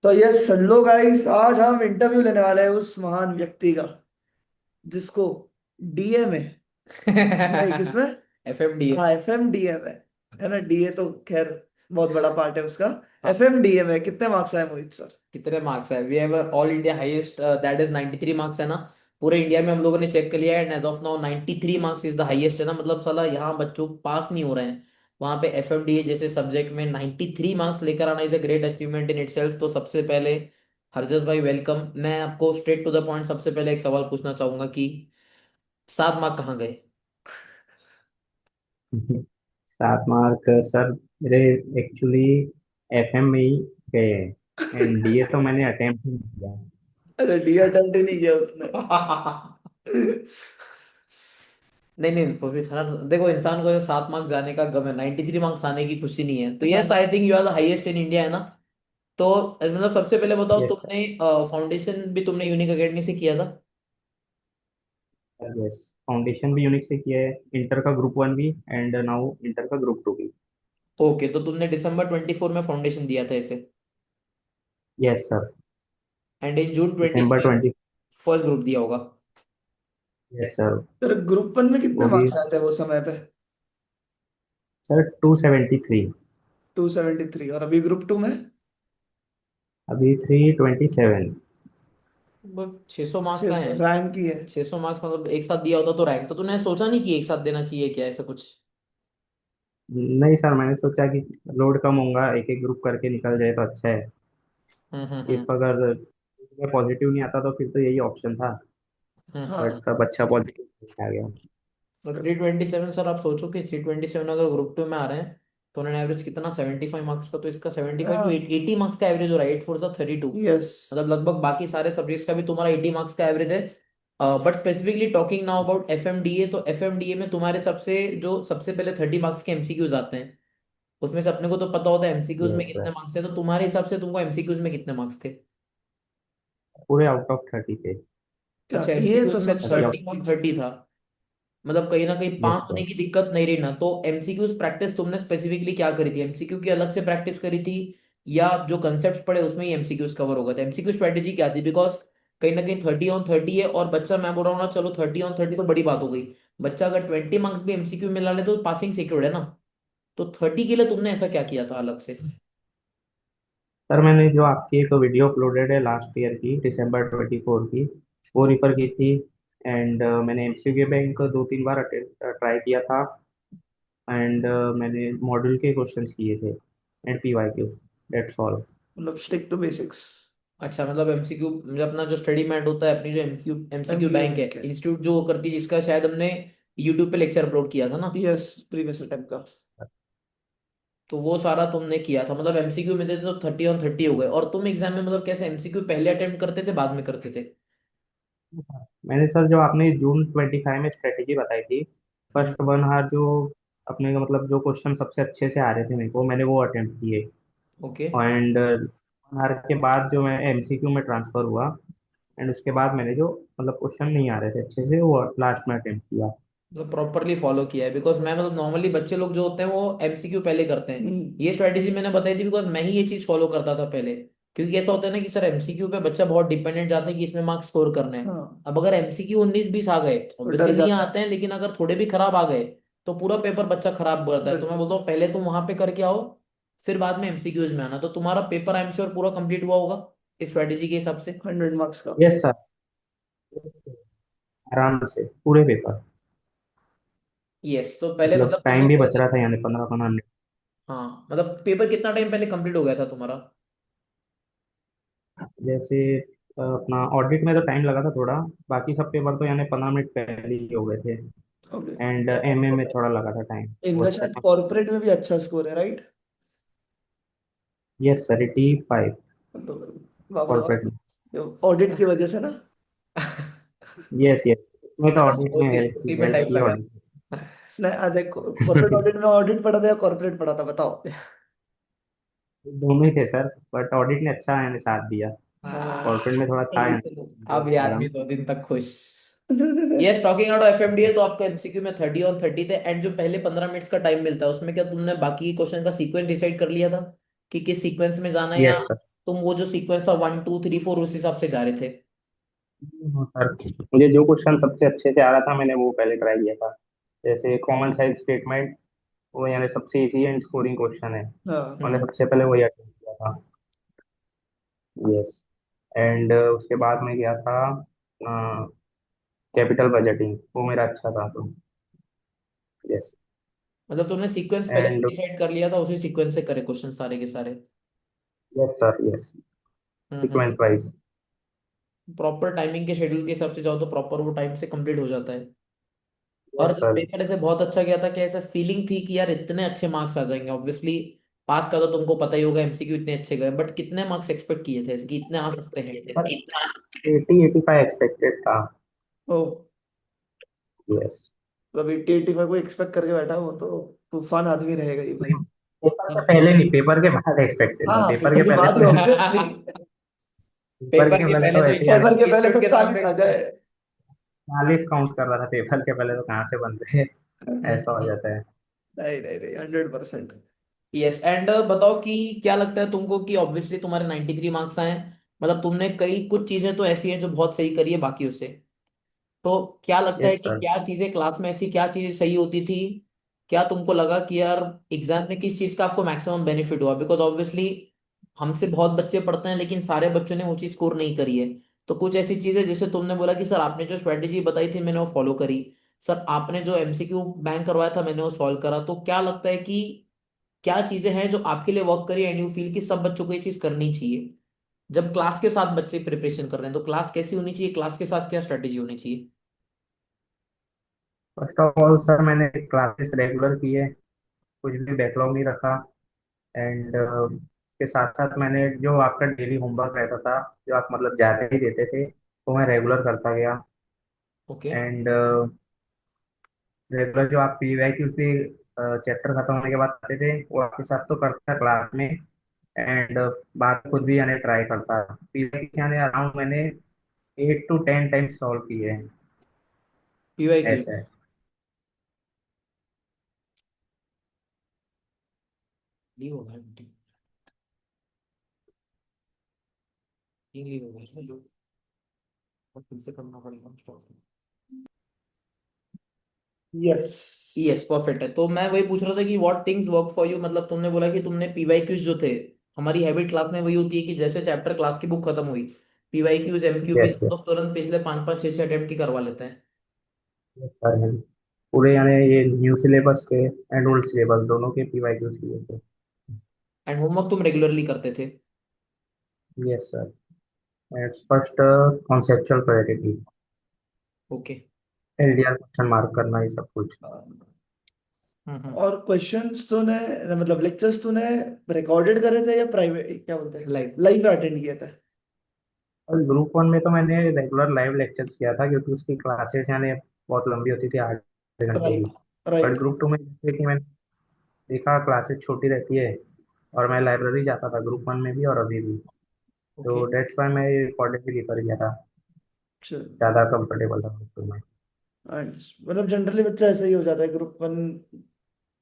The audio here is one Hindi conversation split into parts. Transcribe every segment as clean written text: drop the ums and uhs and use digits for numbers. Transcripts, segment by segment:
तो ये सुन लो गाइस, आज हम इंटरव्यू लेने वाले हैं उस महान व्यक्ति का जिसको डीए में, नहीं किसमें, FMDA। हाँ एफएम डीए में, है ना। डीए तो खैर बहुत बड़ा पार्ट है उसका। एफएम डीए में कितने मार्क्स आए मोहित सर? कितने मार्क्स है? We have all India highest, that is 93 marks है ना। पूरे इंडिया में हम लोगों ने चेक कर लिया है and as of now 93 marks is the highest है ना। मतलब साला यहाँ बच्चों पास नहीं हो रहे हैं, वहां पे FMDA जैसे सब्जेक्ट में 93 मार्क्स लेकर आना is a great achievement in itself. तो सबसे पहले हरजस भाई वेलकम। मैं आपको स्ट्रेट टू द पॉइंट सबसे पहले एक सवाल पूछना चाहूंगा कि 7 मार्क कहाँ गए? 7 मार्क सर मेरे एक्चुअली एफएम में ही गए हैं, एंड डीए तो मैंने अटेम्प्ट ही नहीं किया। अच्छा, डी अटेम्प्ट ही नहीं किया उसने। नहीं नहीं, तो फिर सारा देखो, इंसान को जो 7 मार्क्स जाने का गम है, 93 मार्क्स आने की खुशी नहीं है। तो yes, I think you are the highest in India है ना। तो मतलब सबसे पहले बताओ, यस तुमने फाउंडेशन भी तुमने यूनिक एकेडमी से किया था? Sir, yes. फाउंडेशन भी यूनिक से किया है, इंटर का ग्रुप 1 भी, एंड नाउ इंटर का ग्रुप 2 भी। ओके, तो तुमने December 24 में फाउंडेशन दिया था इसे, yes sir. And in June December 25 20। First group दिया होगा। Yes sir. सर ग्रुप 1 में कितने वो भी मार्क्स आए थे वो समय पे? सर 273। 273, और अभी ग्रुप 2 में? अभी 327। 600 मार्क्स का है। रैंक की है। 600 मार्क्स मतलब एक साथ दिया होता तो रैंक, तो तूने सोचा नहीं कि एक साथ देना चाहिए क्या, ऐसा कुछ? नहीं सर, मैंने सोचा कि लोड कम होगा, एक एक ग्रुप करके निकल जाए तो अच्छा है। हम्म। इफ अगर पॉजिटिव नहीं आता तो फिर तो यही ऑप्शन था। बट हाँ। सब अच्छा पॉजिटिव आ गया। तो 327 सर, आप सोचो कि 327 अगर ग्रुप 2 में आ रहे हैं तो उन्होंने एवरेज कितना, 75 मार्क्स का, तो इसका 75 टू हाँ। 80 मार्क्स का एवरेज हो रहा है। 8 4 32, यस। मतलब लगभग बाकी सारे सब्जेक्ट्स का भी तुम्हारा 80 मार्क्स का एवरेज है। But specifically talking now about FMDA, तो FMDA में तुम्हारे सबसे पहले 30 मार्क्स के MCQs आते हैं। उसमें से अपने को तो पता होता है MCQs में यस कितने सर। मार्क्स है, तो तुम्हारे हिसाब से तुमको MCQs में कितने मार्क्स थे? पूरे आउट ऑफ 30 थे। क्या अच्छा, ये MCQs तो में सब 30/30 था। मतलब कहीं ना कहीं पास यस होने सर। की दिक्कत नहीं रही ना। तो एमसीक्यूज प्रैक्टिस तुमने स्पेसिफिकली क्या करी थी? एमसीक्यू की अलग से प्रैक्टिस करी थी, या जो कंसेप्ट पढ़े उसमें ही एमसीक्यूज कवर हो गए थे? एमसीक्यू स्ट्रेटेजी क्या थी? बिकॉज कहीं ना कहीं 30/30 है, और बच्चा, मैं बोल रहा हूँ ना, चलो 30/30 तो बड़ी बात हो गई। बच्चा अगर 20 मार्क्स भी एमसीक्यू में ला ले तो पासिंग सिक्योर्ड है ना। तो 30 के लिए तुमने ऐसा क्या किया था अलग से? सर मैंने जो आपकी एक वीडियो अपलोडेड है लास्ट ईयर की, December 24 की, वो रिफर की थी। एंड मैंने एमसीक्यू बैंक 2 3 बार ट्राई किया था। एंड मैंने मॉड्यूल के क्वेश्चंस किए थे, एंड पीवाईक्यू, दैट्स ऑल। मतलब स्टिक टू बेसिक्स। अच्छा, मतलब एमसीक्यू, मतलब अपना जो स्टडी मैट होता है, अपनी जो एमक्यू एमसीक्यू एमपीए बैंक है, बैंक है। इंस्टीट्यूट जो करती है, जिसका शायद हमने यूट्यूब पे लेक्चर अपलोड किया था ना। यस, प्रीवियस अटेम्प्ट का। तो वो सारा तुमने किया था, मतलब एमसीक्यू में थे तो 30/30 हो गए। और तुम एग्जाम में मतलब कैसे, एमसीक्यू पहले अटेम्प्ट करते थे बाद में करते थे? मैंने सर जो आपने June 25 में स्ट्रेटेजी बताई थी, हम्म। फर्स्ट 1 आवर जो अपने का मतलब जो क्वेश्चन सबसे अच्छे से आ रहे थे मेरे को, मैंने वो अटेम्प्ट किए। ओके। एंड 1 आवर के बाद जो मैं एमसीक्यू में ट्रांसफर हुआ, एंड उसके बाद मैंने जो मतलब क्वेश्चन नहीं आ रहे थे अच्छे से, वो लास्ट में अटेम्प्ट किया। मतलब प्रॉपरली फॉलो किया है? बिकॉज मैं, मतलब नॉर्मली बच्चे लोग जो होते हैं वो एमसीक्यू पहले करते हैं। ये स्ट्रेटेजी मैंने बताई थी बिकॉज मैं ही ये चीज फॉलो करता था पहले। क्योंकि ऐसा होता है ना कि सर एमसीक्यू पे बच्चा बहुत डिपेंडेंट जाता है कि इसमें मार्क्स स्कोर करने हैं। हाँ। अब अगर एमसीक्यू 19-20 आ गए, वो डर ऑब्वियसली नहीं जाता आते हैं, लेकिन अगर थोड़े भी खराब आ गए तो पूरा पेपर बच्चा खराब करता है है। तो मैं बिल्कुल। बोलता हूँ पहले तुम वहां पे करके आओ, फिर बाद में एमसीक्यूज में आना। तो तुम्हारा पेपर आई एम श्योर पूरा कंप्लीट हुआ होगा इस स्ट्रेटेजी के हिसाब से। 100 मार्क्स का। Yes sir. आराम से पूरे पेपर। यस, तो पहले मतलब मतलब तुमने टाइम भी बच पहले, रहा था, यानी 15 15 मिनट। हाँ मतलब पेपर कितना टाइम पहले कंप्लीट हो गया था तुम्हारा? जैसे अपना ऑडिट में तो टाइम लगा था थोड़ा, बाकी सब पेपर तो यानी 15 मिनट पहले ही हो गए थे। ओके। एंड एमए में थोड़ा लगा था टाइम, वो इनका अच्छा शायद ओके। था। कॉर्पोरेट में भी अच्छा स्कोर है, राइट? यस सर, 85 तो वाह वाह कॉर्पोरेट में। वाह, ऑडिट की वजह से ना। यस यस, उसमें तो ऑडिट ने उसी हेल्प उसी की, में हेल्प टाइम की लगा। ऑडिट। नहीं देखो, कॉर्पोरेट ऑडिट में ऑडिट पढ़ा था या कॉर्पोरेट पढ़ा था, बताओ। दोनों ही थे सर, बट ऑडिट ने अच्छा यानी साथ दिया। कॉर्पोरेट में थोड़ा था यही यानी तो, अब ये आराम। आदमी 2 दिन तक खुश। यस, टॉकिंग अबाउट एफएमडीए, तो आपका एमसीक्यू में 30/30 थे, एंड जो पहले 15 मिनट्स का टाइम मिलता है उसमें क्या तुमने बाकी क्वेश्चन का सीक्वेंस डिसाइड कर लिया था कि किस सीक्वेंस में जाना है, या यस सर। तुम वो जो सीक्वेंस था 1 2 3 4 उस हिसाब से जा रहे थे? हाँ सर, मुझे जो क्वेश्चन सबसे अच्छे से आ रहा था मैंने वो पहले ट्राई किया था। जैसे कॉमन साइज स्टेटमेंट, वो यानी सबसे इजी एंड स्कोरिंग क्वेश्चन है, हाँ। मैंने सबसे पहले वही अटेम्प्ट किया था। यस। एंड उसके बाद में गया था कैपिटल बजटिंग, वो मेरा अच्छा था तो। यस। मतलब तुमने सीक्वेंस पहले से एंड डिसाइड कर लिया था, उसी सीक्वेंस से करे क्वेश्चन सारे के सारे? Yes sir, yes, sequence wise. Proper timing के शेड्यूल के हिसाब से जाओ तो प्रॉपर वो टाइम से कंप्लीट हो जाता है। और यस जब सर। पेपर ऐसे बहुत अच्छा गया था, क्या ऐसा फीलिंग थी कि यार इतने अच्छे मार्क्स आ जाएंगे? ऑब्वियसली पास का तो तुमको पता ही होगा, एमसीक्यू इतने अच्छे गए, बट कितने मार्क्स एक्सपेक्ट किए थे कि इतने आ सकते हैं? सर 80-85 एक्सपेक्टेड था। ओ, यस। मतलब 80 85 को एक्सपेक्ट करके बैठा, वो तो तूफान आदमी रहेगा ये भाई। पेपर से पहले नहीं, पेपर के बाद एक्सपेक्टेड था, हाँ, पेपर पेपर के के पहले बाद ही तो ऑब्वियसली। पेपर पेपर के के पहले पहले तो तो ऐसे ही आने पेपर के पहले तो स्टूडेंट 40 आ जाए। 40 काउंट कर रहा था, पेपर के पहले तो कहाँ से बनते हैं। ऐसा हो जाता है। नहीं नहीं नहीं, 100%। यस, एंड बताओ कि क्या लगता है तुमको कि ऑब्वियसली तुम्हारे 93 मार्क्स आए, मतलब तुमने कई कुछ चीजें तो ऐसी हैं जो बहुत सही करी है बाकी उससे, तो क्या लगता है यस कि सर। क्या चीजें क्लास में ऐसी क्या चीजें सही होती थी? क्या तुमको लगा कि यार एग्जाम में किस चीज का आपको मैक्सिमम बेनिफिट हुआ? बिकॉज ऑब्वियसली हमसे बहुत बच्चे पढ़ते हैं लेकिन सारे बच्चों ने वो चीज स्कोर नहीं करी है। तो कुछ ऐसी चीजें जैसे तुमने बोला कि सर आपने जो स्ट्रेटेजी बताई थी मैंने वो फॉलो करी, सर आपने जो एमसीक्यू बैंक करवाया था मैंने वो सॉल्व करा, तो क्या लगता है कि क्या चीजें हैं जो आपके लिए वर्क करी एंड यू फील कि सब बच्चों को ये चीज करनी चाहिए? जब क्लास के साथ बच्चे प्रिपरेशन कर रहे हैं तो क्लास कैसी होनी चाहिए, क्लास के साथ क्या स्ट्रेटेजी होनी चाहिए? फर्स्ट ऑफ ऑल सर, मैंने क्लासेस रेगुलर की है, कुछ भी बैकलॉग नहीं रखा। एंड के साथ साथ मैंने जो आपका डेली होमवर्क रहता था, जो आप मतलब ज़्यादा ही देते थे, वो मैं रेगुलर करता गया। ओके। एंड रेगुलर जो आप पी वाई क्यू से चैप्टर खत्म होने के बाद आते थे, वो आपके साथ तो करता क्लास में। एंड बाद में खुद भी यानी ट्राई करता। पी वाई क्यू यानी अराउंड मैंने 8 to 10 टाइम्स सॉल्व किए हैं। पीवाईक्यू? ऐसा है। लीव होगा लीव होगा, और फिर से करना पड़ेगा स्टॉप। यस। यस, परफेक्ट है। तो मैं वही पूछ रहा था कि what things work for you, मतलब तुमने बोला कि तुमने पीवाईक्यूज जो थे, हमारी हैबिट क्लास में वही होती है कि जैसे चैप्टर क्लास की बुक खत्म हुई, पीवाईक्यूज एमक्यूबीज यस। हम लोग तुरंत पिछले 5 5 6 6 अटेम्प्ट की करवा लेते हैं। सर पूरे यानी ये न्यू सिलेबस के एंड ओल्ड सिलेबस दोनों के पी वाई क्यूज किए थे। एंड होमवर्क तुम रेगुलरली करते थे? Yes sir. It's first conceptual clarity, okay. LDR question mark करना, ये सब कुछ। और क्वेश्चंस तूने, मतलब लेक्चर्स तूने रिकॉर्डेड करे थे या प्राइवेट, क्या बोलते हैं, लाइव लाइव अटेंड किया था? और ग्रुप वन में तो मैंने रेगुलर लाइव लेक्चर्स किया था, क्योंकि उसकी क्लासेस यानी बहुत लंबी होती थी, 8 घंटे की। Right but right. Group two में जैसे कि मैंने देखा क्लासेस छोटी रहती है, और मैं लाइब्रेरी जाता था ग्रुप वन में भी और अभी भी। तो ओके। डेट्स वाई मैं रिकॉर्डेड भी प्रीफर किया था, चल, ज़्यादा कंफर्टेबल था ग्रुप टू में। मतलब जनरली बच्चा ऐसा ही हो जाता है, ग्रुप वन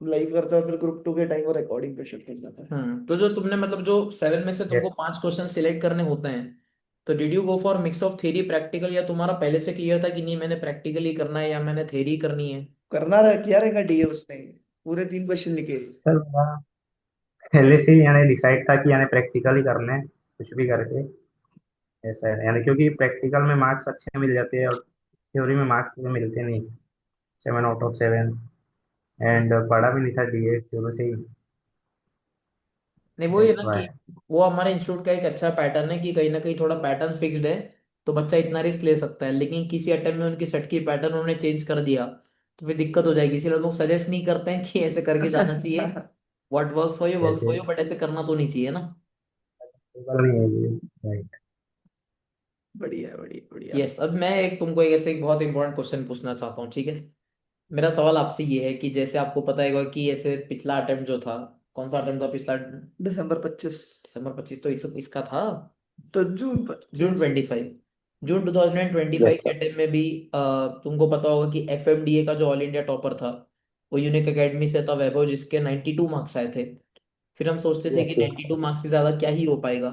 लाइव करता है फिर ग्रुप टू के टाइम वो रिकॉर्डिंग पे शिफ्ट कर जाता है। तो जो तुमने मतलब जो 7 में से तुमको यस। 5 क्वेश्चन सिलेक्ट करने होते हैं, तो did you go for mix of theory practical, या तुम्हारा पहले से क्लियर था कि नहीं मैंने प्रैक्टिकली करना है या मैंने थ्योरी करनी है? करना रहा, किया रहेगा डीए उसने, पूरे 3 क्वेश्चन लिखे। सर मेरा पहले से ही यानी डिसाइड था कि यानी प्रैक्टिकल ही करना है, कुछ भी करके। ऐसा है यानी, क्योंकि प्रैक्टिकल में मार्क्स अच्छे मिल जाते हैं और थ्योरी में मार्क्स तो मिलते नहीं। 7 आउट ऑफ 7। एंड पढ़ा भी नहीं था डीए शुरू से ही। नहीं, वो ये दैट्स ना कि व्हाई। वो हमारे इंस्टीट्यूट का एक अच्छा पैटर्न है कि कहीं ना कहीं थोड़ा पैटर्न फिक्स्ड है, तो बच्चा इतना रिस्क ले सकता है, लेकिन किसी अटेम्प्ट में उनकी सेट की पैटर्न उन्होंने चेंज कर दिया तो फिर दिक्कत हो जाएगी, इसलिए लोग सजेस्ट नहीं करते हैं कि ऐसे करके जाना चाहिए। व्हाट वर्क्स फॉर ऐसे यू, बट ऐसे करना तो नहीं चाहिए ना। पॉसिबल नहीं है ये। राइट। बढ़िया बढ़िया बढ़िया। यस, अब मैं एक तुमको एक ऐसे एक बहुत इंपॉर्टेंट क्वेश्चन पूछना चाहता हूँ, ठीक है? मेरा सवाल आपसे ये है कि जैसे आपको पता है कि ऐसे पिछला अटेम्प्ट जो था, कौन सा अटेम्प्ट था पिछला? दिसंबर 25। दिसंबर 25 तो इसका था, तो जून 25, जून 2025 यस के सर। अटेम्प्ट में भी तुमको पता होगा कि एफएमडीए का जो ऑल इंडिया टॉपर था वो यूनिक एकेडमी से था, वैभव, जिसके 92 मार्क्स आए थे। फिर हम सोचते थे कि यस। यस 92 मार्क्स से ज्यादा क्या ही हो पाएगा,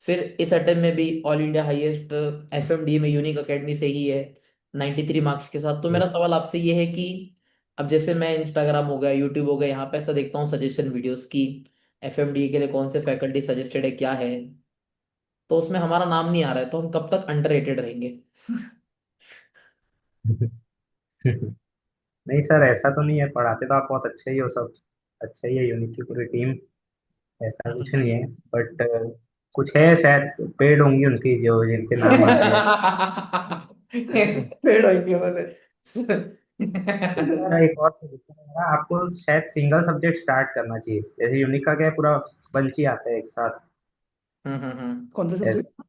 फिर इस अटेम्प्ट में भी ऑल इंडिया हाईएस्ट एफएमडी में यूनिक एकेडमी से ही है 93 मार्क्स के साथ। तो मेरा सवाल आपसे ये है कि अब जैसे मैं इंस्टाग्राम हो गया, यूट्यूब हो गया, यहाँ पे ऐसा देखता हूँ सजेशन वीडियोस की एफएमडी के लिए कौन से फैकल्टी सजेस्टेड है क्या है, तो उसमें हमारा नाम नहीं आ रहा है, तो हम कब तक अंडररेटेड रहेंगे? नहीं सर, ऐसा तो नहीं है, पढ़ाते तो आप बहुत अच्छे ही हो सब। अच्छा ही है, यूनिक की पूरी टीम। ऐसा कुछ नहीं है। बट कुछ है शायद, पेड होंगी उनकी जो जिनके नाम आते हैं। ऐसे पेड़ होंगे बोले। सर एक और सजेशन है, आपको शायद सिंगल सब्जेक्ट स्टार्ट करना चाहिए। जैसे यूनिक का क्या है, पूरा बंच ही आता है एक साथ। कौन सा ऐसे। सब्जेक्ट?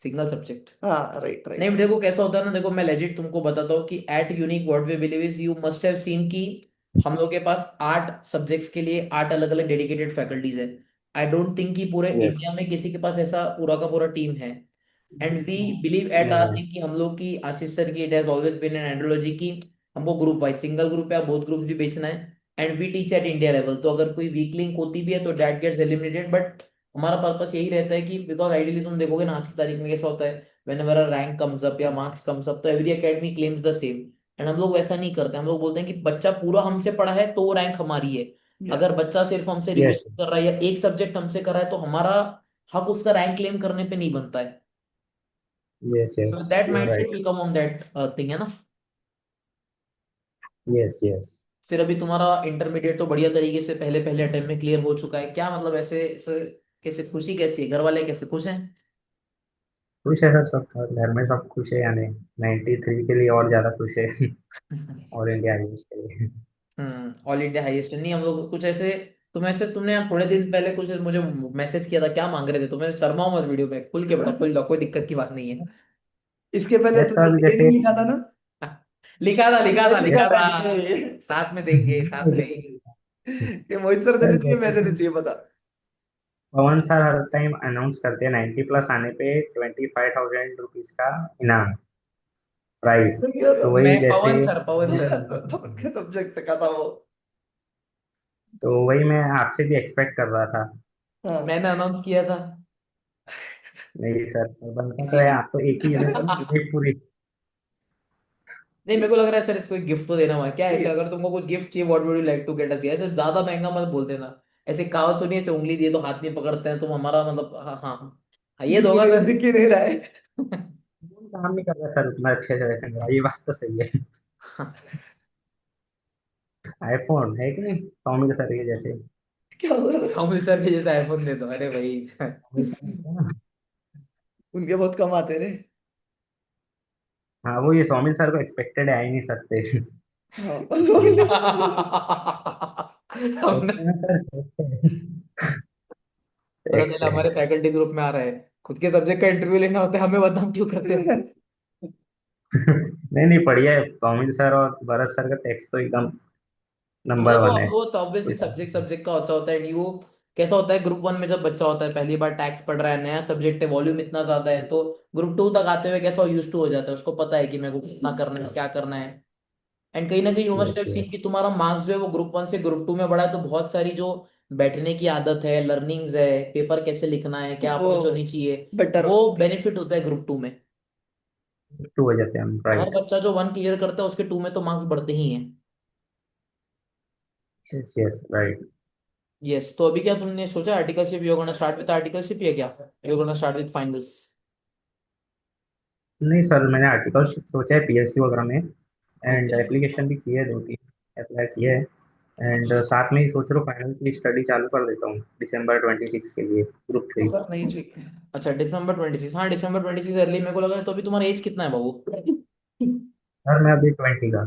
Single subject. हाँ, राइट नहीं राइट। देखो कैसा होता है ना, देखो मैं लेजिट तुमको बताता हूँ कि at Unique what we believe is you must have seen कि हम लोग के पास 8 सब्जेक्ट्स के लिए 8 अलग अलग डेडिकेटेड फैकल्टीज है। आई डोंट थिंक कि पूरे यस। इंडिया में किसी के पास ऐसा पूरा का पूरा टीम है। And we believe at are नहीं। थिंक कि हम लोग की आशीष सर की it has always been an ideology की हमको ग्रुप वाइज सिंगल ग्रुप या बोथ ग्रुप्स भी बेचना है। And we teach at India level, तो अगर कोई वीक लिंक होती भी है तो दैट गेट्स एलिमिनेटेड। बट हमारा पर्पस यही रहता है कि बिकॉज आइडियली तुम देखोगे ना आज की तारीख में कैसा होता है, whenever a rank comes up या marks comes up तो every academy claims the same। And हम लोग वैसा नहीं करते, हम लोग बोलते हैं कि बच्चा पूरा हमसे पढ़ा है तो वो रैंक हमारी है। अगर बच्चा सिर्फ हमसे यस रिवीजन कर रहा है या एक सब्जेक्ट हमसे कर रहा है तो हमारा हक उसका रैंक क्लेम करने पे नहीं बनता है। Yes yes, that you are mindset right. Will come on that thing है ना। Yes yes. फिर अभी तुम्हारा इंटरमीडिएट तो बढ़िया तरीके से पहले पहले अटेम्प्ट में क्लियर हो चुका है, क्या मतलब ऐसे कैसे खुशी कैसी है, घर वाले कैसे खुश हैं? खुश है सर सब, घर में सब खुश है यानी। 93 के लिए और ज्यादा खुश है। और इंडिया के लिए। ऑल इंडिया हाईएस्ट नहीं हम लोग कुछ ऐसे, तुम ऐसे तुमने यार थोड़े दिन पहले कुछ मुझे मैसेज किया था, क्या मांग रहे थे तुम्हें? शर्माओ मत, वीडियो में खुल के बता, खुल जाओ, कोई दिक्कत की बात नहीं है। इसके पहले यस तुमने सर, ट्रेनिंग जैसे लिखा था ना? लिखा था लिखा था लिखा लिखा था था। ये साथ में देंगे साथ में। कि मोहित सर देने सर चाहिए, मैं जैसे देने चाहिए, बता। पवन सर हर टाइम अनाउंस करते हैं 90 प्लस आने पे 25,000 रुपीज का इनाम, प्राइस। तो क्या था? तो वही जैसे, पवन सर। सब्जेक्ट का था वो। तो वही मैं आपसे भी एक्सपेक्ट कर रहा था। हाँ। मैंने अनाउंस किया था नहीं सर, बनता तो है, इसीलिए। आप तो एक ही यूनिट पूरी। नहीं मेरे को लग रहा है सर इसको एक गिफ्ट तो देना हुआ क्या है, ठीक ऐसे है। अगर तुमको कुछ गिफ्ट चाहिए what would you like to get us, ऐसे ज्यादा महंगा मत बोल देना। ऐसे कहावत सुनिए, ऐसे उंगली दिए तो हाथ नहीं पकड़ते हैं, तुम हमारा मतलब हाँ हाँ हाँ, ये दोगा सर। दिख ही नहीं रहा है। फोन काम नहीं कर रहा सर उतना अच्छे से, वैसे मेरा ये बात तो सही है। आईफोन है कि नहीं, टॉमी के सर के जैसे। क्या हो रहा है? सौमिल सर के जैसा आईफोन दे दो, अरे भाई। टॉमी सर होता है ना। उनके बहुत कम आते रे। हाँ, वो ये सौमिल सर को एक्सपेक्टेड है, आ ही नहीं सकते। हाँ। हमने सोचते हैं ना सर, सोचते हैं। पता चला हमारे एक्सीलेंट। फैकल्टी ग्रुप में आ रहा है, खुद के सब्जेक्ट का इंटरव्यू लेना होता है, हमें बदनाम क्यों करते हो? नहीं नहीं, बढ़िया है, टॉमी सर और भरत सर का टेक्स्ट तो एकदम नंबर मतलब वो वन है। वो ऑब्वियसली कोई बात सब्जेक्ट नहीं। सब्जेक्ट का ऐसा होता है नहीं वो। कैसा होता है ग्रुप वन में जब बच्चा होता है पहली बार टैक्स पढ़ रहा है, नया सब्जेक्ट है, वॉल्यूम इतना ज्यादा है, तो ग्रुप टू तक आते हुए कैसा यूज टू हो जाता है, उसको पता है कि मेरे को कितना करना है क्या करना है। एंड कहीं ना कहीं you must yes have seen yes. कि तुम्हारा मार्क्स जो है वो ग्रुप वन से ग्रुप टू में बढ़ा है, तो बहुत सारी जो बैठने की आदत है, लर्निंग्स है, पेपर कैसे लिखना है, क्या वो अप्रोच होनी चाहिए, बेटर हो वो जाती है। बेनिफिट होता है ग्रुप टू में। टू हो जाते हैं हम, हर राइट। बच्चा जो वन क्लियर करता है उसके टू में तो मार्क्स बढ़ते ही हैं। Yes yes, right. यस, तो अभी क्या तुमने सोचा articleship you gonna start with articleship या क्या you gonna start with finals? नहीं सर, मैंने आर्टिकल सोचा है पीएसयू वगैरह में। And okay. एप्लीकेशन भी किए है, 2-3 अप्लाई किए हैं। एंड अच्छा, साथ में ही सोच रहा हूँ फाइनल की स्टडी चालू कर देता हूँ December 26 के लिए, ग्रुप 3। तो करना ही चाहिए। अच्छा December 26, हाँ December 26 अर्ली मेरे को लगा है, तो अभी तुम्हारा एज कितना है बाबू? सर मैं अभी 20 का,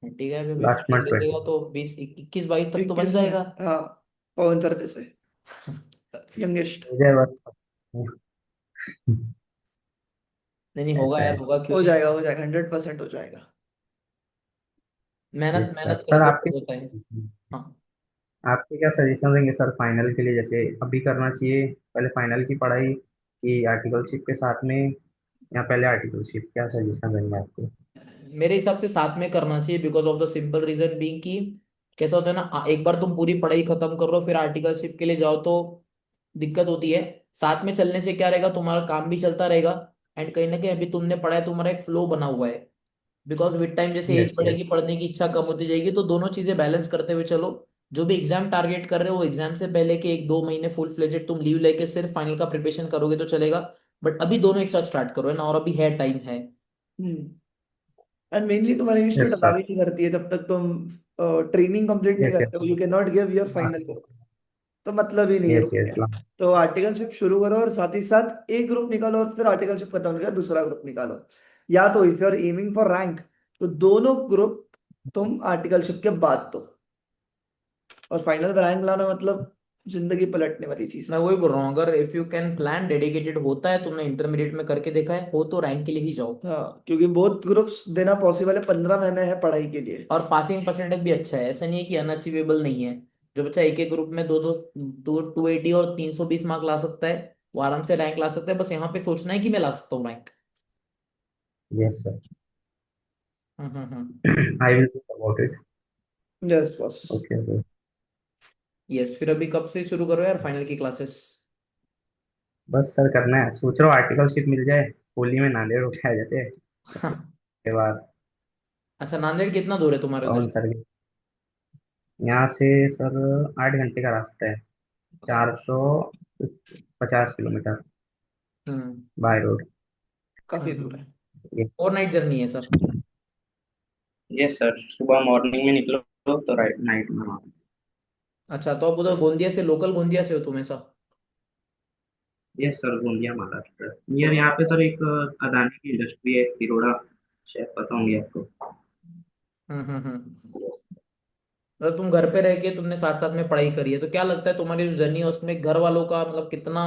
ठीक है, अभी लास्ट फाइनल मंथ दे 20। देगा तो 20 21 22 तक तो बन 21 में। जाएगा। हाँ। पवन सर जैसे यंगेस्ट। हो जाए बस। नहीं नहीं होगा ऐसा यार है। होगा क्यों हो नहीं। जाएगा, हो जाएगा, 100% हो जाएगा। यस मेहनत सर। मेहनत करो सर तो आपके होता है। हाँ। आपके क्या सजेशन देंगे सर फाइनल के लिए, जैसे अभी करना चाहिए पहले फाइनल की पढ़ाई कि आर्टिकलशिप के साथ में, या पहले आर्टिकलशिप, क्या सजेशन देंगे आपको? मेरे हिसाब से साथ में करना चाहिए because of the simple reason being कि कैसा होता है ना, एक बार तुम पूरी पढ़ाई खत्म कर लो फिर आर्टिकलशिप के लिए जाओ तो दिक्कत होती है। साथ में चलने से क्या रहेगा, तुम्हारा काम भी चलता रहेगा, एंड कहीं ना कहीं अभी तुमने पढ़ा है, तुम्हारा एक फ्लो बना हुआ है। बिकॉज विद टाइम जैसे एज यस यस। बढ़ेगी, पढ़ने की इच्छा कम होती जाएगी, तो दोनों चीजें बैलेंस करते हुए चलो। जो भी एग्जाम टारगेट कर रहे हो, वो एग्जाम से पहले के 1-2 महीने फुल फ्लेजेड तुम लीव लेके सिर्फ फाइनल का प्रिपरेशन करोगे तो चलेगा। बट अभी दोनों एक साथ स्टार्ट करो, है ना, और अभी है, टाइम है। हम्म। एंड मेनली तुम्हारी इंस्टीट्यूट यस अलाउ सर। ही नहीं करती है जब तक तुम ट्रेनिंग कंप्लीट नहीं यस यस। करते हो, you can not give your final. तो मतलब ही नहीं है यस रुकने यस। का। तो आर्टिकलशिप शुरू करो और साथ ही साथ एक ग्रुप निकालो और फिर आर्टिकलशिप खत्म होने के बाद दूसरा ग्रुप निकालो। या तो if you are aiming for rank तो दोनों ग्रुप तुम आर्टिकलशिप के बाद दो। और फाइनल रैंक लाना मतलब जिंदगी पलटने वाली चीज मैं है। वही बोल रहा हूँ, अगर if you can plan dedicated होता है, तुमने इंटरमीडिएट में करके देखा है, हो तो रैंक के लिए ही जाओ। हाँ क्योंकि बहुत ग्रुप्स देना पॉसिबल है, 15 महीने है पढ़ाई के लिए। और पासिंग परसेंटेज भी अच्छा है, ऐसा नहीं है कि अनअचीवेबल नहीं है। जो बच्चा एक एक ग्रुप में दो दो दो 280 और 320 मार्क ला सकता है, वो आराम से रैंक ला सकता है। बस यहाँ पे सोचना है कि मैं ला सकता हूँ rank. Yes sir. Hmm. I will think about it. Yes boss. Okay okay. Yes, फिर अभी कब से शुरू करो यार फाइनल की क्लासेस? बस सर करना है, सोच रहा हूँ आर्टिकलशिप मिल जाए, होली में नांदेड़ उठाए जाते हैं के बाद। अच्छा, नांदेड़ कितना दूर है तुम्हारे उधर पवन से? सर के यहाँ से सर 8 घंटे का रास्ता है। 450 किलोमीटर हम्म बाय रोड। काफी दूर है। ओवरनाइट जर्नी है सब? यस सर, सुबह मॉर्निंग में निकलो तो राइट नाइट में वहाँ। अच्छा, तो अब उधर गोंदिया से, लोकल गोंदिया से हो तुम ऐसा? यस सर, गोंदिया महाराष्ट्र तो नियर। यहाँ पे सर एक अदानी की इंडस्ट्री है तिरोड़ा, शायद पता होंगी आपको। हम्म। मतलब तुम घर पे रह के तुमने साथ साथ में पढ़ाई करी है, तो क्या लगता है तुम्हारी जो जर्नी है उसमें घर वालों का मतलब कितना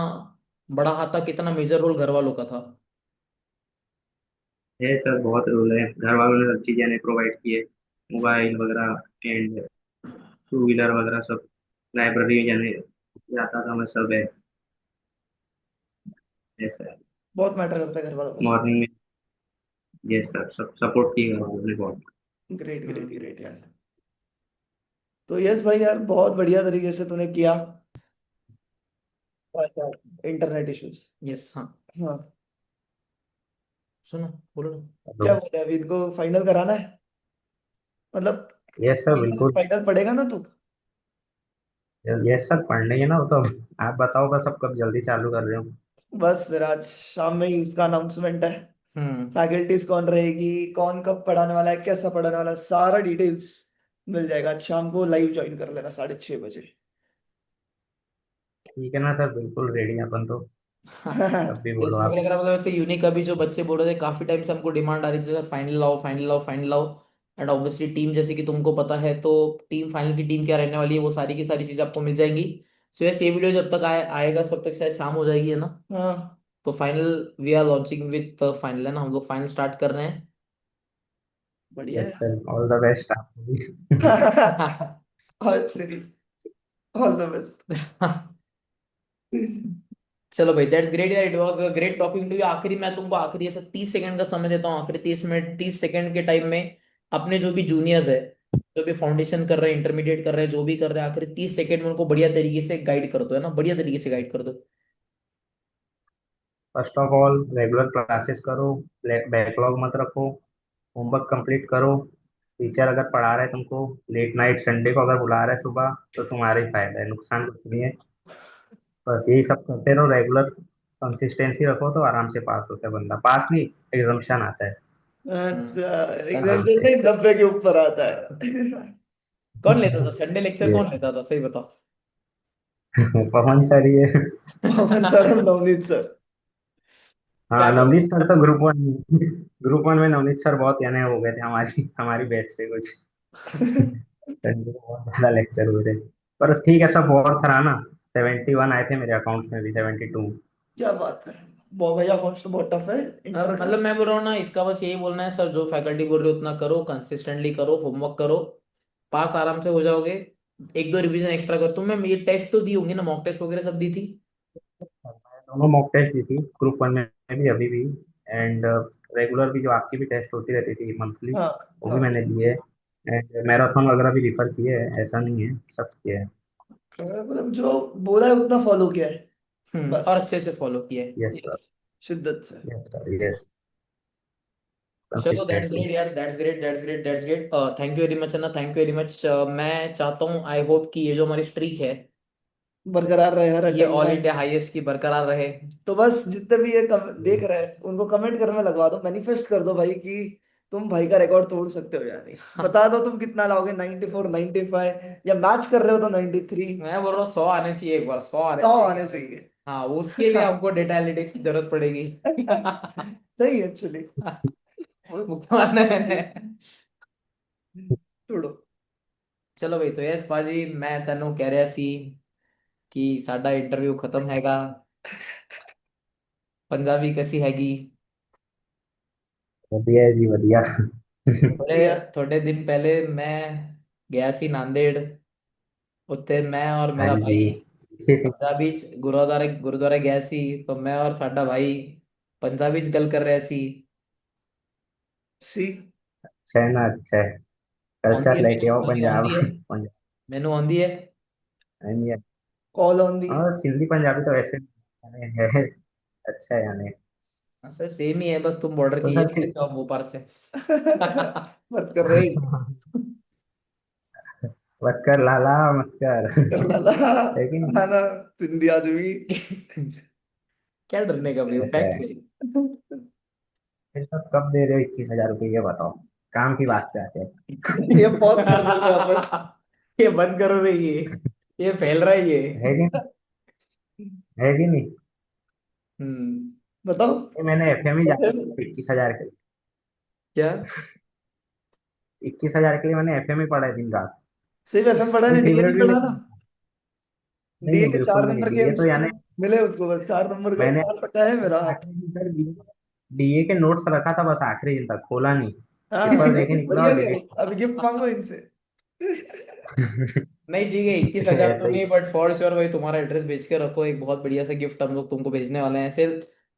बड़ा हाथ था, कितना मेजर रोल घर वालों का था? है सर, बहुत रूल है, घर वालों ने सब चीज़ें प्रोवाइड की है, मोबाइल वगैरह एंड टू व्हीलर वगैरह सब। लाइब्रेरी जाने जाता था मैं, सब है। ऐसा है। बहुत मैटर करता है घर वालों का सपोर्ट। मॉर्निंग में। यस सर, सब सपोर्ट की घर वालों ने बहुत। ग्रेट ग्रेट हम्म। ग्रेट यार। तो यस भाई यार बहुत बढ़िया तरीके से तूने किया। अच्छा, इंटरनेट इश्यूज। यस, हाँ। हाँ। सुनो, बोलो ना। क्या हेलो। बोलते हैं अभी इनको फाइनल कराना है मतलब। यस सर फाइनल बिल्कुल। फाइनल पढ़ेगा ना तू। यस सर, पढ़ने ही है ना वो तो। आप बताओ बस, अब कब जल्दी चालू कर रहे हो? बस फिर आज शाम में ही उसका अनाउंसमेंट है। हम्म। फैकल्टीज कौन रहेगी, कौन कब पढ़ाने वाला है, कैसा पढ़ाने वाला है, सारा डिटेल्स मिल जाएगा। आज शाम को लाइव ज्वाइन कर लेना 6:30 बजे। ठीक है ना सर, बिल्कुल रेडी हैं अपन तो। कब भी बोलो इसमें आप। लग रहा मतलब ऐसे यूनिक, अभी जो बच्चे बोल रहे थे काफी टाइम से हमको डिमांड आ रही थी, सर फाइनल लाओ, फाइनल लाओ, फाइनल लाओ। एंड ऑब्वियसली टीम जैसे कि तुमको पता है, तो टीम फाइनल की टीम क्या रहने वाली है, वो सारी की सारी चीजें आपको मिल जाएंगी। सो यस, ये वीडियो जब तक आएगा सब तक शायद शाम हो जाएगी, है ना? हाँ तो final we are launching with final, है ना, हम लोग फाइनल स्टार्ट कर रहे हैं। बढ़िया यस है। सर, ऑल द बेस्ट आपको भी। ऑल तेरी ऑल द बेस्ट। चलो भाई, दैट्स ग्रेट यार, it was great talking to you. आखिरी मैं तुमको आखिरी ऐसे 30 सेकंड का समय देता हूँ, आखिरी 30 मिनट 30 सेकंड के टाइम में अपने जो भी जूनियर्स है, जो भी फाउंडेशन कर रहे हैं, इंटरमीडिएट कर रहे हैं, जो भी कर रहे हैं, आखिरी 30 सेकंड में उनको बढ़िया तरीके से गाइड कर दो, है ना, बढ़िया तरीके से गाइड कर दो। First of all regular classes करो, बैकलॉग मत रखो, होमवर्क कंप्लीट करो। टीचर अगर पढ़ा रहे तुमको लेट नाइट संडे को अगर बुला रहे सुबह, तो तुम्हारा ही फायदा है, नुकसान कुछ नहीं है। बस यही सब करते रहो, रेगुलर कंसिस्टेंसी रखो, तो आराम से पास होता है बंदा। पास नहीं, एग्जामेशन आता है अच्छा। आराम एग्जैक्टली से। नहीं, 90 के ऊपर आता है। कौन लेता था संडे लेक्चर, ये कौन लेता था, सही बताओ। पवन सर ही है। पवन सर और नवनीत सर। क्या हाँ, क्या नवनीत सर तो ग्रुप 1। ग्रुप 1 में नवनीत सर बहुत याने हो गए थे हमारी हमारी बैच से कुछ। संडे को बहुत ज्यादा लेक्चर हुए थे। पर ठीक है, सब और था ना। 71 आए थे मेरे अकाउंट में भी, 72। क्या बात है। बहुत भैया अकाउंट्स तो बहुत टफ है इंटर का। मतलब मैं बोल रहा हूँ ना, इसका बस यही बोलना है सर, जो फैकल्टी बोल रहे हो उतना करो, कंसिस्टेंटली करो, होमवर्क करो, पास आराम से हो जाओगे। एक दो रिवीजन एक्स्ट्रा कर, तुमने ये टेस्ट तो दी होंगी ना, मॉक टेस्ट वगैरह सब दी थी? दोनों मॉक टेस्ट दी थी, ग्रुप 1 में भी, अभी भी। एंड रेगुलर भी जो आपकी भी टेस्ट होती रहती थी मंथली, हाँ वो भी हाँ। मैंने दिए। एंड मैराथन वगैरह भी रिफर किए हैं, ऐसा नहीं है, सब किए हैं। मतलब जो बोला है उतना फॉलो किया है। और बस। अच्छे से फॉलो किया है। Yes sir. शिद्दत से। Yes sir. यस। चलो दैट्स कंसिस्टेंटली। ग्रेट यार, that's great, that's great, that's great. Thank you very much Anna, thank you very much. मैं चाहता हूँ, आई होप कि ये जो हमारी स्ट्रीक है बरकरार रहे हर ये अटेम्प्ट ऑल में। इंडिया हाईएस्ट की बरकरार रहे। तो बस जितने भी ये देख रहे हैं उनको कमेंट करने में लगवा दो, मैनिफेस्ट कर दो भाई कि तुम भाई का रिकॉर्ड तोड़ सकते हो या नहीं। बता दो तुम कितना लाओगे, 94, 95 या मैच कर रहे हो तो 93। मैं बोल रहा हूँ 100 आने चाहिए, एक बार 100 आने 100 चाहिए। आने चाहिए। हाँ, उसके लिए हमको डेटा एनालिटिक्स की जरूरत पड़ेगी। नहीं एक्चुअली मुकवाना है। छोड़ो। चलो भाई, तो यस पाजी, मैं तेनों कह रहा सी कि साडा इंटरव्यू खत्म हैगा। पंजाबी कैसी हैगी? बढ़िया है जी, बढ़िया। थोड़े थोड़े दिन पहले मैं गया सी नांदेड़। उत्ते मैं और हाँ मेरा जी। भाई पंजाबी गुरुद्वारे गुरुद्वारे गया सी। तो मैं और साडा भाई पंजाबी च गल कर रहे सी। सी। अच्छा है ना, अच्छा है। आंदी कल्चर है लेके मैनू, आओ मैनू पंजाब। आंदी है, पंजाब। मैनू आंदी है। हाँ जी। Call on the. और सिंधी पंजाबी तो वैसे है। अच्छा है यानी। सर सेम ही है, बस तुम बॉर्डर तो की ये सर लेके आओ मुंह पर से। मत कर रहे। मत कर लाला, मत कर। कर लाला। है कि नहीं? है ना। सिंधी आदमी। क्या डरने का भाई, ऐसा फैक्ट है। से। फिर सब कब दे रहे हो 21,000 रुपये, ये बताओ। काम की बात पे आते हैं। ये पॉज कर दो यहाँ पर। ये बंद करो रे, ये फैल रहा है ये। है कि नहीं? है कि नहीं? हम्म। बताओ। ये मैंने एफएम ही तो जाना फिर 21,000 के लिए। क्या? 21,000 के लिए मैंने एफएम ही पढ़ा है दिन रात। सिर्फ एफएम पढ़ा कोई नहीं, डीए फेवरेट नहीं भी पढ़ा नहीं। ना। नहीं डीए नहीं, के चार बिल्कुल भी नहीं नंबर के दिए तो एमसीक्यू यानी। मिले उसको, बस 4 नंबर का मैंने चार पता है मेरा। आखिरी दिन तक डीए के नोट्स रखा था, बस आखिरी दिन तक खोला नहीं। हाँ पेपर देके निकला बढ़िया और गया। डिलीट। अभी गिफ्ट मांगो इनसे। नहीं ठीक है, 21,000 तो ऐसा ही। नहीं, बट फॉर श्योर भाई तुम्हारा एड्रेस भेज के रखो, एक बहुत बढ़िया सा गिफ्ट हम लोग तुमको भेजने वाले हैं ऐसे।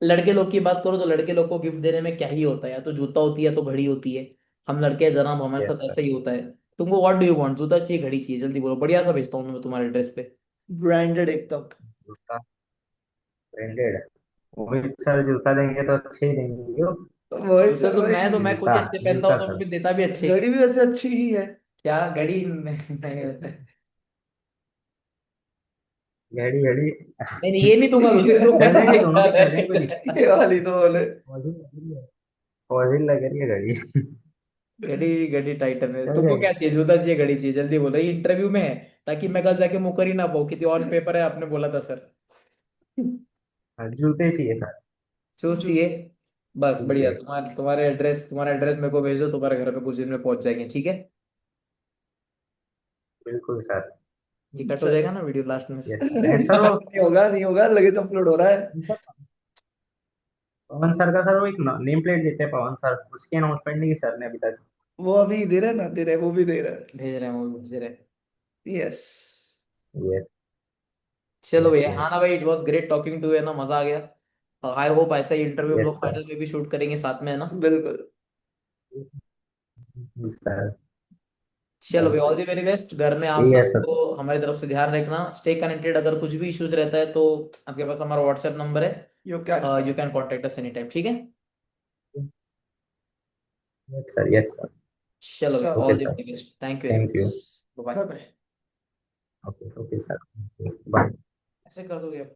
लड़के लोग की बात करो तो लड़के लोग को गिफ्ट देने में क्या ही होता है, या तो जूता होती है या तो घड़ी होती है। हम लड़के हैं जनाब, हमारे यस साथ सर। ऐसा ही होता है। तुमको व्हाट डू यू वांट, जूता चाहिए घड़ी चाहिए, जल्दी बोलो, बढ़िया सा भेजता हूँ मैं तुम्हारे एड्रेस पे। ब्रांडेड एकदम। जूता ब्रांडेड। मोहित सर जूता देंगे तो अच्छे ही देंगे वो। मोहित जूते सर तो मैं खुद जूता। ही अच्छे पहनता जूता हूँ, तो मैं सर। भी देता भी अच्छे ही। घड़ी भी वैसे अच्छी ही है। क्या घड़ी नहीं, घड़ी घड़ी। नहीं ये नहीं दूंगा, दूसरी दूंगा। चल जाएंगे दोनों की, चल जाएंगे नहीं। ये वाली तो बोले। पॉजिटिव लग रही है। पॉजिटिव लग रही है घड़ी। घड़ी घड़ी टाइटन है, चल तुमको जाएंगे। क्या चाहिए, जूता चाहिए घड़ी चाहिए, जल्दी बोलो, ये इंटरव्यू में है। ताकि मैं कल जाके मुकर ही ना पाऊँ कि ऑन पेपर है आपने बोला था सर। हाँ, जूते चाहिए सर। शूज जो चाहिए। बस बढ़िया, जूते। तुम्हारा एड्रेस मेरे को भेज दो, तुम्हारे घर पे कुछ दिन में पहुंच जाएंगे, ठीक है। बिल्कुल सर। ये कट हो चल। जाएगा ना वीडियो लास्ट में। Yes sir. सर वो नहीं होगा, नहीं होगा, लगेज अपलोड हो रहा है। पवन सर का, सर वो एक नेम प्लेट देते हैं पवन सर, उसकी अनाउंसमेंट नहीं की सर ने अभी तक। वो अभी दे रहे ना, दे रहे, वो भी दे रहे। भेज रहे हैं, वो भी भेज रहे हैं। यस। यस। चलो यस भैया, हाँ यस। ना भाई, it was great talking to, है ना, मजा आ गया। आई होप ऐसा ही इंटरव्यू हम यस लोग सर। फाइनल में भी शूट करेंगे साथ में, है ना। बिल्कुल। सर। चलो भाई, ऑल द वेरी बेस्ट, घर में आप ठीक है सर। सबको हमारी तरफ से ध्यान रखना, स्टे कनेक्टेड, अगर कुछ भी इश्यूज रहता है तो आपके पास हमारा व्हाट्सएप नंबर है। You can you contact. Can contact us any time, ठीक है। Yes sir. Yes sir. चलो भाई, चलो। Okay all the sir. Very best, thank you very thank you. Much. Bye. Bye bye. Okay okay sir. Bye. ऐसे कर दोगे।